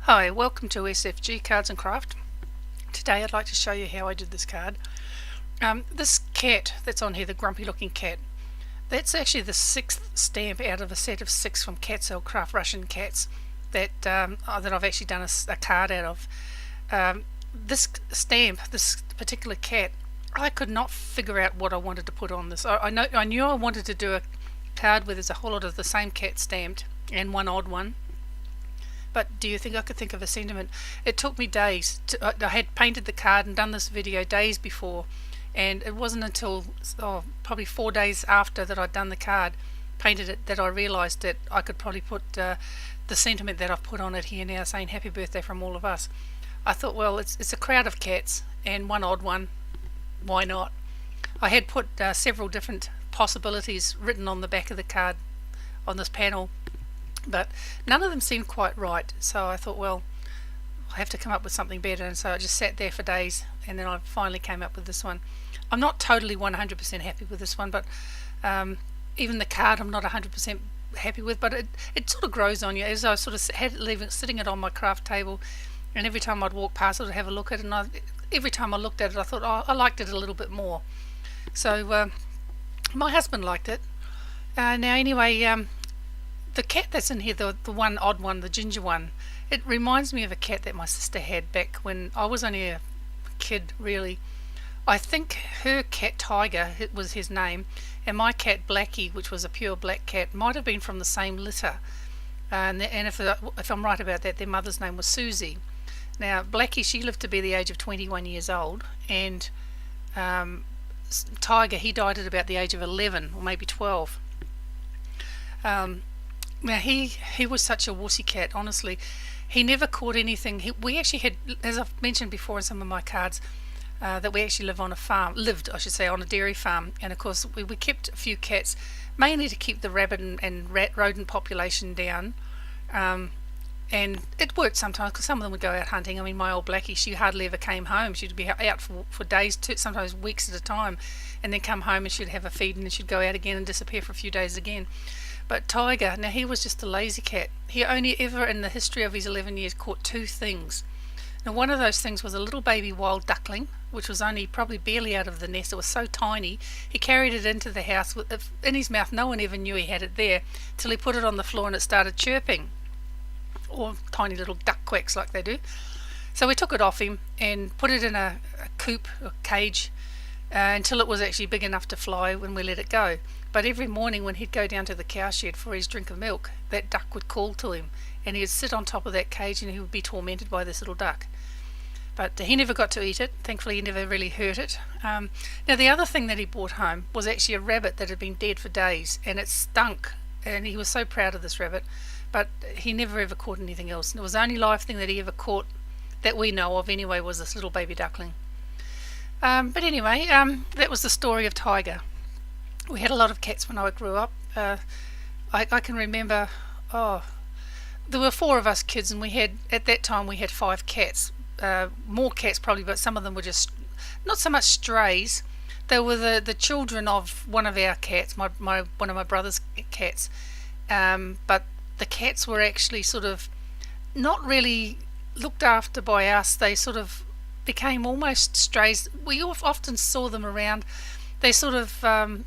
Hi, welcome to SFG Cards and Craft. Today I'd like to show you how I did this card. This cat that's on here, the grumpy looking cat, that's actually the 6th stamp out of a set of 6 from KatzelKraft Russian cats that I've actually done a card out of. This stamp, this particular cat, I could not figure out what I wanted to put on this. I knew I wanted to do a card where there's a whole lot of the same cat stamped and one odd one. But do you think I could think of a sentiment? It took me days. I had painted the card and done this video days before, and it wasn't until probably 4 days after that I'd done the card, painted it, that I realised that I could probably put the sentiment that I've put on it here now, saying happy birthday from all of us. I thought, well, it's a crowd of cats and one odd one, why not? I had put several different possibilities written on the back of the card on this panel, but none of them seemed quite right, so I thought, well, I have to come up with something better. And so I just sat there for days, and then I finally came up with this one. I'm not totally 100% happy with this one, but even the card I'm not 100% happy with, but it sort of grows on you. As I sort of had it sitting it on my craft table, and every time I'd walk past it I'd have a look at it, and every time I looked at it I thought, oh, I liked it a little bit more. So my husband liked it. Now anyway, the cat that's in here, the one odd one, the ginger one, it reminds me of a cat that my sister had back when I was only a kid, really. I think her cat Tiger, it was his name, and my cat Blackie, which was a pure black cat, might have been from the same litter. And if I'm right about that, their mother's name was Susie. Now Blackie, she lived to be the age of 21 years old, and Tiger, he died at about the age of 11 or maybe 12. Now he was such a wussy cat, honestly. He never caught anything. We actually had, as I've mentioned before in some of my cards, that we actually lived on a dairy farm, and of course we kept a few cats, mainly to keep the rabbit and rodent population down, and it worked sometimes because some of them would go out hunting. I mean, my old Blackie, she hardly ever came home. She'd be out for days, sometimes weeks at a time, and then come home and she'd have a feed, and then she'd go out again and disappear for a few days again. But Tiger, now he was just a lazy cat. He only ever in the history of his 11 years caught 2 things. Now one of those things was a little baby wild duckling, which was only probably barely out of the nest. It was so tiny. He carried it into the house in his mouth. No one ever knew he had it there till he put it on the floor and it started chirping, or tiny little duck quacks like they do. So we took it off him and put it in a coop or cage until it was actually big enough to fly when we let it go. But every morning when he'd go down to the cowshed for his drink of milk, that duck would call to him, and he'd sit on top of that cage and he would be tormented by this little duck. But he never got to eat it. Thankfully he never really hurt it. Now the other thing that he brought home was actually a rabbit that had been dead for days, and it stunk, and he was so proud of this rabbit, but he never ever caught anything else. And it was the only live thing that he ever caught that we know of anyway, was this little baby duckling. But anyway, that was the story of Tiger. We had a lot of cats when I grew up. I can remember, there were 4 of us kids, and at that time we had 5 cats. More cats probably, but some of them were just not so much strays. They were the children of one of our cats, one of my brother's cats. But the cats were actually sort of not really looked after by us. They sort of became almost strays. We often saw them around. They sort of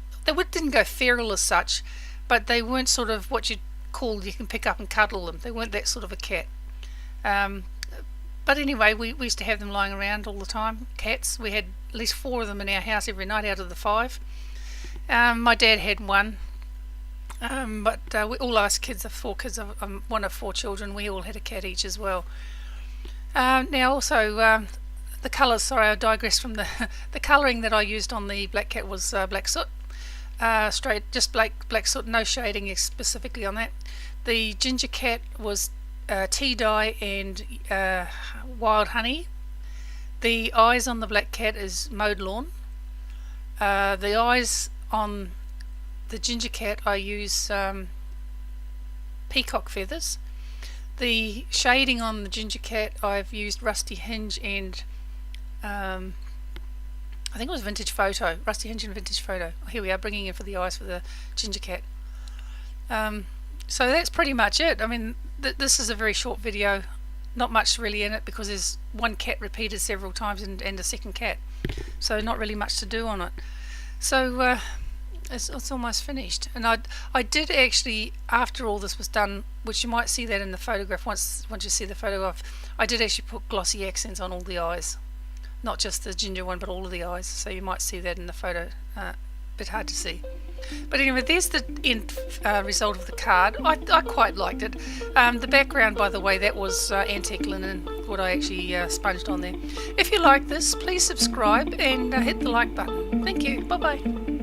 didn't go feral as such, but they weren't sort of what you'd call you can pick up and cuddle them. They weren't that sort of a cat. But anyway, we used to have them lying around all the time, cats. We had at least 4 of them in our house every night out of the 5. My dad had one, but all us kids, the 4 kids, I'm one of 4 children, we all had a cat each as well. Now also, the colours, sorry, I digressed from the colouring that I used on the black cat was black soot. Straight, just black soot, no shading specifically on that. The ginger cat was tea dye and wild honey. The eyes on the black cat is mowed lawn. The eyes on the ginger cat I use peacock feathers. The shading on the ginger cat I've used rusty hinge and I think it was Vintage Photo, Rusty Hinge and Vintage Photo. Here we are, bringing in for the eyes for the ginger cat. So that's pretty much it. I mean, this is a very short video. not much really in it because there's one cat repeated several times and a second cat, so not really much to do on it. So it's almost finished. And I did actually, after all this was done, which you might see that in the photograph, once you see the photograph, I did actually put glossy accents on all the eyes, not just the ginger one but all of the eyes, so you might see that in the photo. Bit hard to see, but anyway, there's the end result of the card. I quite liked it. The background, by the way, that was antique linen, what I actually sponged on there. If you like this, please subscribe and hit the like button. Thank you. Bye bye.